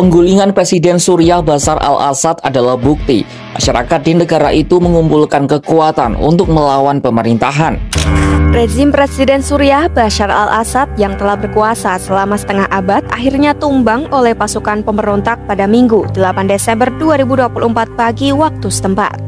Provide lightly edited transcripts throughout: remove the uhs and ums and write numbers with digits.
Penggulingan Presiden Suriah Bashar al-Assad adalah bukti masyarakat di negara itu mengumpulkan kekuatan untuk melawan pemerintahan. Rezim Presiden Suriah Bashar al-Assad yang telah berkuasa selama setengah abad akhirnya tumbang oleh pasukan pemberontak pada Minggu 8 Desember 2024 pagi waktu setempat.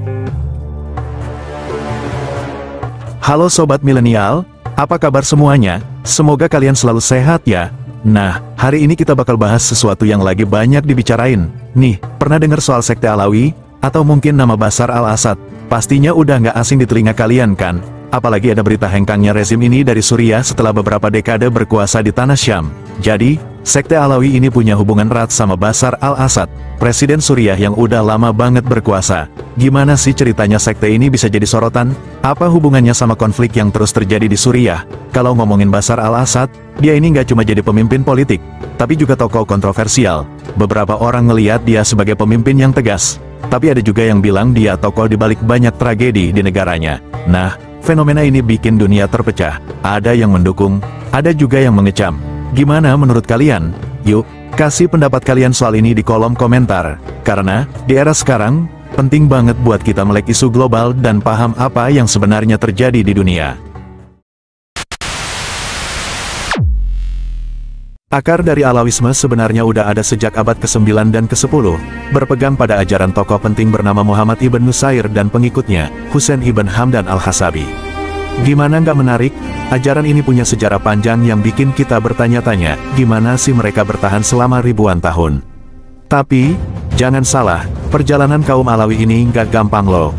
Halo Sobat Milenial, apa kabar semuanya? Semoga kalian selalu sehat ya. Nah, hari ini kita bakal bahas sesuatu yang lagi banyak dibicarain. Nih, pernah dengar soal sekte Alawi? Atau mungkin nama Bashar al-Assad? Pastinya udah nggak asing di telinga kalian kan? Apalagi ada berita hengkangnya rezim ini dari Suriah setelah beberapa dekade berkuasa di tanah Syam. Jadi, sekte Alawi ini punya hubungan erat sama Bashar al-Assad, Presiden Suriah yang udah lama banget berkuasa. Gimana sih ceritanya sekte ini bisa jadi sorotan? Apa hubungannya sama konflik yang terus terjadi di Suriah? Kalau ngomongin Bashar al-Assad, dia ini nggak cuma jadi pemimpin politik, tapi juga tokoh kontroversial. Beberapa orang ngelihat dia sebagai pemimpin yang tegas, tapi ada juga yang bilang dia tokoh di balik banyak tragedi di negaranya. Nah, fenomena ini bikin dunia terpecah. Ada yang mendukung, ada juga yang mengecam. Gimana menurut kalian? Yuk, kasih pendapat kalian soal ini di kolom komentar. Karena, di era sekarang, penting banget buat kita melek isu global dan paham apa yang sebenarnya terjadi di dunia. Akar dari Alawisme sebenarnya udah ada sejak abad ke-9 dan ke-10, berpegang pada ajaran tokoh penting bernama Muhammad ibn Nusair dan pengikutnya, Husain ibn Hamdan al-Hasabi. Gimana nggak menarik? Ajaran ini punya sejarah panjang yang bikin kita bertanya-tanya, gimana sih mereka bertahan selama ribuan tahun? Tapi, jangan salah, perjalanan kaum Alawi ini nggak gampang loh.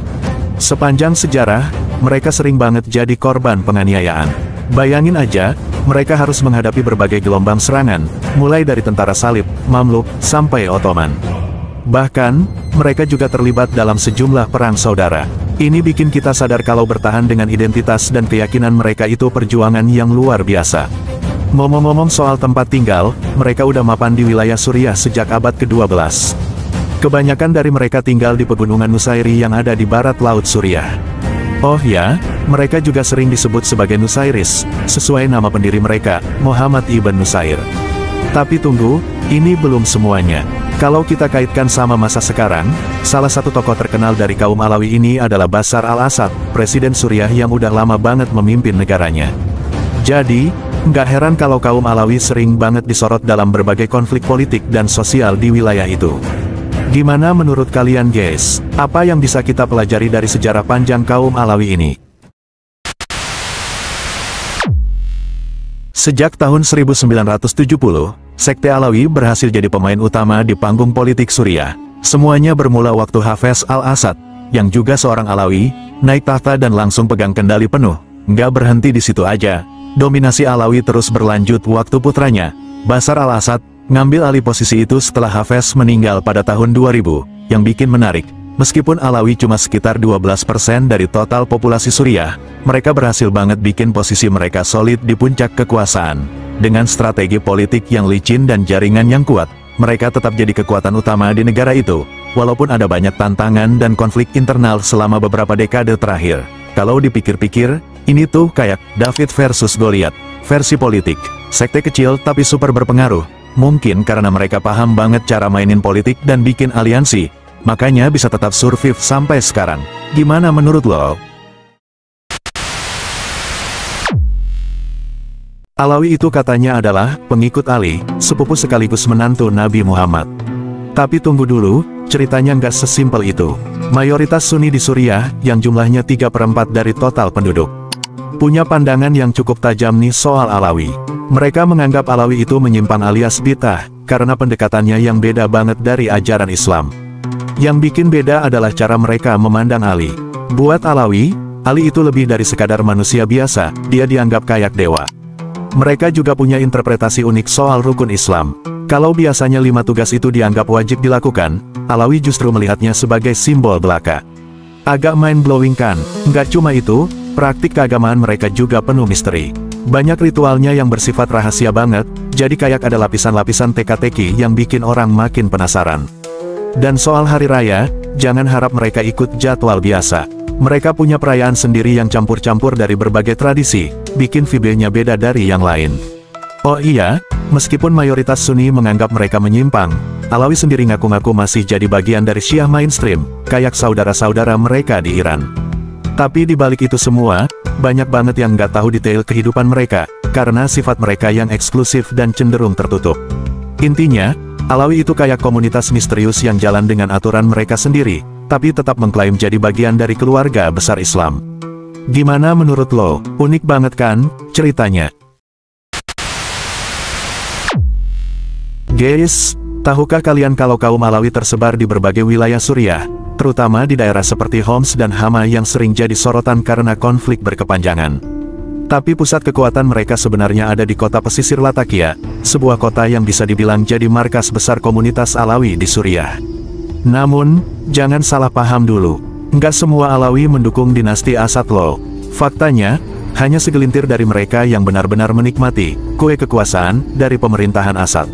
Sepanjang sejarah, mereka sering banget jadi korban penganiayaan. Bayangin aja, mereka harus menghadapi berbagai gelombang serangan, mulai dari tentara salib, Mamluk, sampai Ottoman. Bahkan, mereka juga terlibat dalam sejumlah perang saudara. Ini bikin kita sadar kalau bertahan dengan identitas dan keyakinan mereka itu perjuangan yang luar biasa. Ngomong-ngomong soal tempat tinggal, mereka udah mapan di wilayah Suriah sejak abad ke-12. Kebanyakan dari mereka tinggal di pegunungan Nusairi yang ada di barat laut Suriah. Oh ya, mereka juga sering disebut sebagai Nusairis, sesuai nama pendiri mereka, Muhammad ibn Nusair. Tapi tunggu, ini belum semuanya. Kalau kita kaitkan sama masa sekarang, salah satu tokoh terkenal dari kaum Alawi ini adalah Bashar al-Assad, Presiden Suriah yang udah lama banget memimpin negaranya. Jadi, nggak heran kalau kaum Alawi sering banget disorot dalam berbagai konflik politik dan sosial di wilayah itu. Gimana menurut kalian guys? Apa yang bisa kita pelajari dari sejarah panjang kaum Alawi ini? Sejak tahun 1970, sekte Alawi berhasil jadi pemain utama di panggung politik Suriah. Semuanya bermula waktu Hafez al-Assad, yang juga seorang Alawi, naik tahta dan langsung pegang kendali penuh. Nggak berhenti di situ aja. Dominasi Alawi terus berlanjut waktu putranya, Bashar al-Assad, ngambil alih posisi itu setelah Hafez meninggal pada tahun 2000. Yang bikin menarik, meskipun Alawi cuma sekitar 12% dari total populasi Suriah, mereka berhasil banget bikin posisi mereka solid di puncak kekuasaan. Dengan strategi politik yang licin dan jaringan yang kuat, mereka tetap jadi kekuatan utama di negara itu, walaupun ada banyak tantangan dan konflik internal selama beberapa dekade terakhir. Kalau dipikir-pikir, ini tuh kayak David versus Goliath, versi politik, sekte kecil tapi super berpengaruh. Mungkin karena mereka paham banget cara mainin politik dan bikin aliansi, makanya bisa tetap survive sampai sekarang. Gimana menurut lo? Alawi itu katanya adalah pengikut Ali, sepupu sekaligus menantu Nabi Muhammad. Tapi tunggu dulu, ceritanya nggak sesimpel itu. Mayoritas Sunni di Suriah, yang jumlahnya 3/4 dari total penduduk, punya pandangan yang cukup tajam nih soal Alawi. Mereka menganggap Alawi itu menyimpang alias bid'ah, karena pendekatannya yang beda banget dari ajaran Islam. Yang bikin beda adalah cara mereka memandang Ali. Buat Alawi, Ali itu lebih dari sekadar manusia biasa, dia dianggap kayak dewa. Mereka juga punya interpretasi unik soal rukun Islam. Kalau biasanya 5 tugas itu dianggap wajib dilakukan, Alawi justru melihatnya sebagai simbol belaka. Agak mind-blowing kan? Nggak cuma itu, praktik keagamaan mereka juga penuh misteri. Banyak ritualnya yang bersifat rahasia banget, jadi kayak ada lapisan-lapisan teka-teki yang bikin orang makin penasaran. Dan soal hari raya, jangan harap mereka ikut jadwal biasa. Mereka punya perayaan sendiri yang campur-campur dari berbagai tradisi, bikin vibe-nya beda dari yang lain. Oh iya, meskipun mayoritas Sunni menganggap mereka menyimpang, Alawi sendiri ngaku-ngaku masih jadi bagian dari Syiah mainstream, kayak saudara-saudara mereka di Iran. Tapi di balik itu semua, banyak banget yang nggak tahu detail kehidupan mereka, karena sifat mereka yang eksklusif dan cenderung tertutup. Intinya, Alawi itu kayak komunitas misterius yang jalan dengan aturan mereka sendiri, tapi tetap mengklaim jadi bagian dari keluarga besar Islam. Gimana menurut lo? Unik banget kan, ceritanya? Guys, tahukah kalian kalau kaum Alawi tersebar di berbagai wilayah Suriah, terutama di daerah seperti Homs dan Hama yang sering jadi sorotan karena konflik berkepanjangan? Tapi pusat kekuatan mereka sebenarnya ada di kota pesisir Latakia, sebuah kota yang bisa dibilang jadi markas besar komunitas Alawi di Suriah. Namun, jangan salah paham dulu. Nggak semua Alawi mendukung dinasti Asad loh. Faktanya, hanya segelintir dari mereka yang benar-benar menikmati kue kekuasaan dari pemerintahan Asad.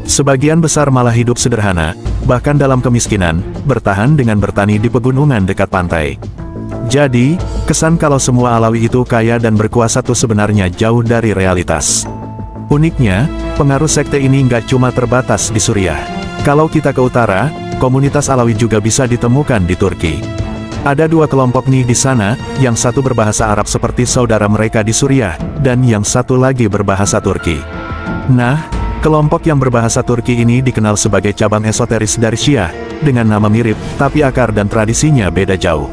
Sebagian besar malah hidup sederhana, bahkan dalam kemiskinan, bertahan dengan bertani di pegunungan dekat pantai. Jadi, kesan kalau semua Alawi itu kaya dan berkuasa tuh sebenarnya jauh dari realitas. Uniknya, pengaruh sekte ini nggak cuma terbatas di Suriah. Kalau kita ke utara, komunitas Alawi juga bisa ditemukan di Turki. Ada dua kelompok nih di sana, yang satu berbahasa Arab seperti saudara mereka di Suriah, dan yang satu lagi berbahasa Turki. Nah, kelompok yang berbahasa Turki ini dikenal sebagai cabang esoteris dari Syiah, dengan nama mirip, tapi akar dan tradisinya beda jauh.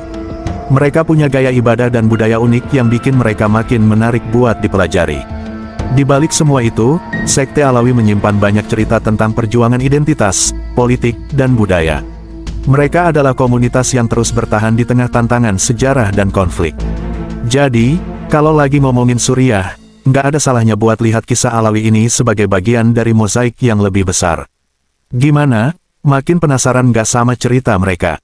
Mereka punya gaya ibadah dan budaya unik yang bikin mereka makin menarik buat dipelajari. Di balik semua itu, sekte Alawi menyimpan banyak cerita tentang perjuangan identitas, politik, dan budaya. Mereka adalah komunitas yang terus bertahan di tengah tantangan sejarah dan konflik. Jadi, kalau lagi ngomongin Suriah, nggak ada salahnya buat lihat kisah Alawi ini sebagai bagian dari mozaik yang lebih besar. Gimana? Makin penasaran nggak sama cerita mereka?